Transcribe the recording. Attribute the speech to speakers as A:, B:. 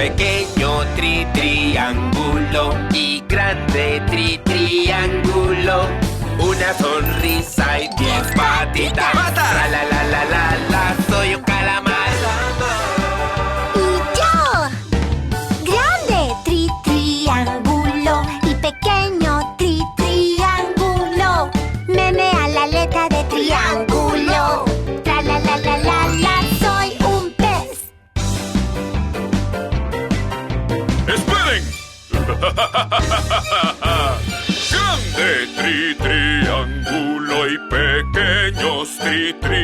A: pequeño triángulo y grande triángulo. Una sonrisa y 10 patitas. La la la la la la, soy un calamar.
B: Y yo, grande triángulo y pequeño triángulo. Menea la aleta de triángulo. Tra la la la la la, soy un pez.
C: ¡Esperen! Grande triángulo y pequeños triángulos.